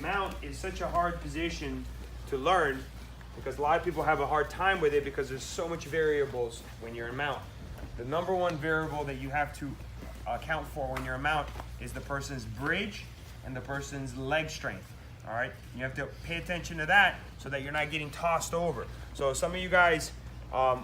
mount is such a hard position to learn because a lot of people have a hard time with it because there's so much variables when you're in mount. The number one variable that you have to account for when you're in mount is the person's bridge and the person's leg strength. All right, you have to pay attention to that so that you're not getting tossed over. So some of you guys,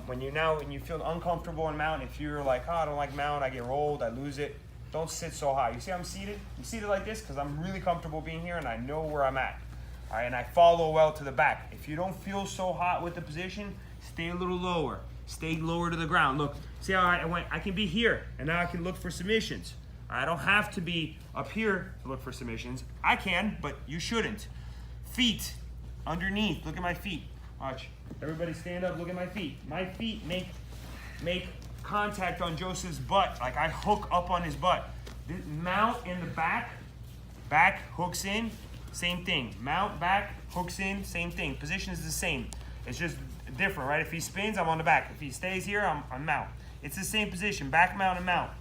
when you feel uncomfortable in mount, if you're like, oh, I don't like mount, I get rolled, I lose it, don't sit so high. You see I'm seated? I'm seated like this because I'm really comfortable being here and I know where I'm at. All right, and I follow well to the back. If you don't feel so hot with the position, stay a little lower. Stay lower to the ground. Look, see how I went? I can be here and now I can look for submissions. I don't have to be up here to look for submissions. I can, but you shouldn't. Feet underneath. Look at my feet. Watch. Everybody stand up. Look at my feet. My feet make contact on Joseph's butt. Like I hook up on his butt. Mount in the back. Back hooks in. Same thing. Mount back hooks in. Same thing. Position is the same. It's just different, right? If he spins, I'm on the back. If he stays here, I'm mount. It's the same position. Back mount and mount.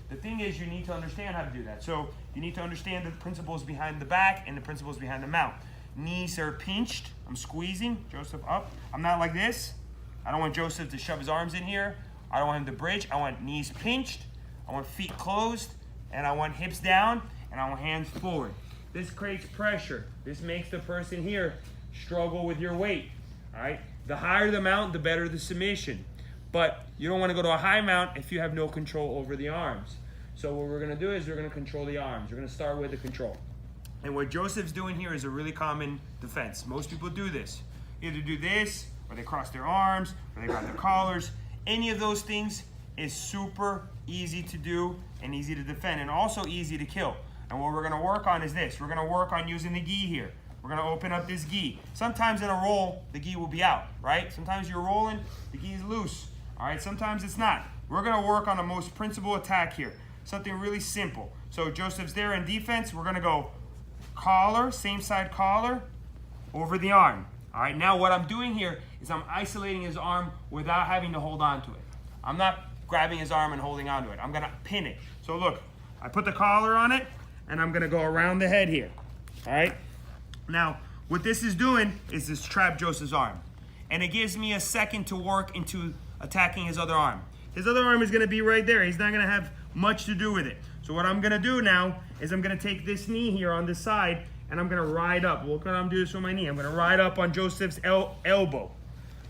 The thing is, you need to understand how to do that. So you need to understand the principles behind the back and the principles behind the mount. Knees are pinched. I'm squeezing Joseph up. I'm not like this. I don't want Joseph to shove his arms in here. I don't want him to bridge. I want knees pinched. I want feet closed. And I want hips down. And I want hands forward. This creates pressure. This makes the person here struggle with your weight. All right? The higher the mount, the better the submission. But you don't want to go to a high mount if you have no control over the arms. So what we're going to do is we're going to control the arms. We're going to start with the control. And what Joseph's doing here is a really common defense. Most people do this. Either do this, or they cross their arms, or they grab their collars. Any of those things is super easy to do and easy to defend and also easy to kill. And what we're going to work on is this. We're going to work on using the gi here. We're going to open up this gi. Sometimes in a roll, the gi will be out, right? Sometimes you're rolling, the gi is loose. All right, sometimes it's not. We're going to work on the most principal attack here. Something really simple. So Joseph's there in defense. We're going to go collar, same side collar, over the arm. All right, now what I'm doing here is I'm isolating his arm without having to hold on to it. I'm not grabbing his arm and holding on to it. I'm going to pin it. So look, I put the collar on it, and I'm going to go around the head here. All right? Now, what this is doing is this trap Joseph's arm. And it gives me a second to work into attacking his other arm. His other arm is going to be right there. He's not going to have much to do with it. So what I'm going to do now is I'm going to take this knee here on this side and I'm going to ride up. Look what I'm doing this with my knee. I'm going to ride up on Joseph's elbow. All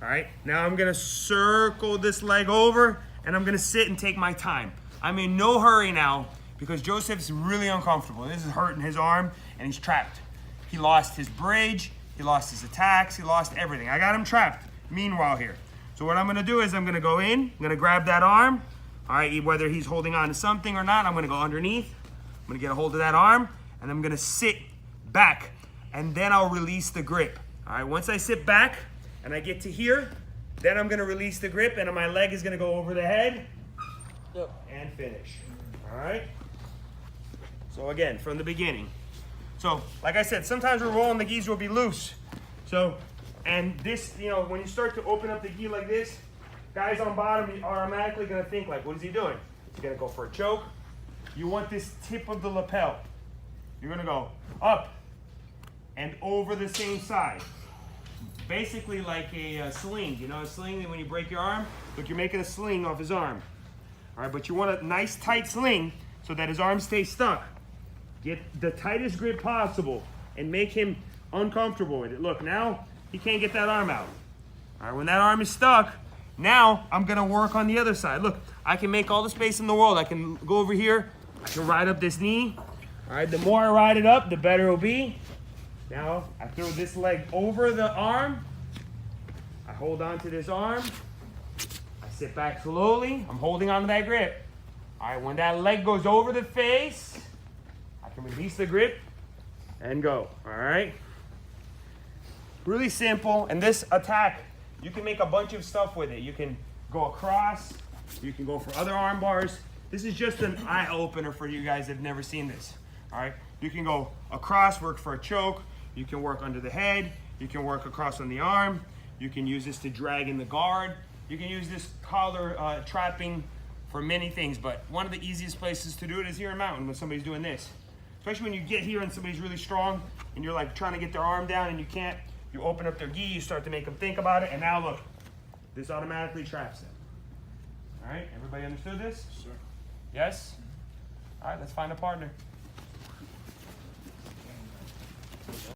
right. Now I'm going to circle this leg over and I'm going to sit and take my time. I'm in no hurry now because Joseph's really uncomfortable. This is hurting his arm and he's trapped. He lost his bridge. He lost his attacks. He lost everything. I got him trapped meanwhile here. So what I'm going to do is I'm going to go in. I'm going to grab that arm. All right, whether he's holding on to something or not, I'm going to go underneath. I'm going to get a hold of that arm, and I'm going to sit back, and then I'll release the grip. All right, once I sit back and I get to here, then I'm going to release the grip, and my leg is going to go over the head and finish. All right? So again, from the beginning. So, like I said, sometimes we're rolling, the gis will be loose. So, and this, when you start to open up the gi like this, guys on bottom are automatically going to think like, what is he doing? He's going to go for a choke. You want this tip of the lapel. You're going to go up and over the same side. Basically like a sling. You know a sling when you break your arm? Look, you're making a sling off his arm. All right, but you want a nice tight sling so that his arm stays stuck. Get the tightest grip possible and make him uncomfortable with it. Look, now he can't get that arm out. All right, when that arm is stuck, now I'm gonna work on the other side. Look, I can make all the space in the world. I can go over here. I can ride up this knee. All right, the more I ride it up, the better it'll be. Now I throw this leg over the arm. I hold on to this arm. I sit back slowly. I'm holding on to that grip. All right, when that leg goes over the face, I can release the grip and go. All right. Really simple. And this attack, you can make a bunch of stuff with it. You can go across. You can go for other arm bars. This is just an eye opener for you guys that have never seen this. All right. You can go across, work for a choke. You can work under the head. You can work across on the arm. You can use this to drag in the guard. You can use this collar trapping for many things. But one of the easiest places to do it is here in mountain when somebody's doing this. Especially when you get here and somebody's really strong and you're like trying to get their arm down and you can't. You open up their gi, you start to make them think about it, and now look, this automatically traps them. All right, everybody understood this? Sure. Yes? All right, let's find a partner.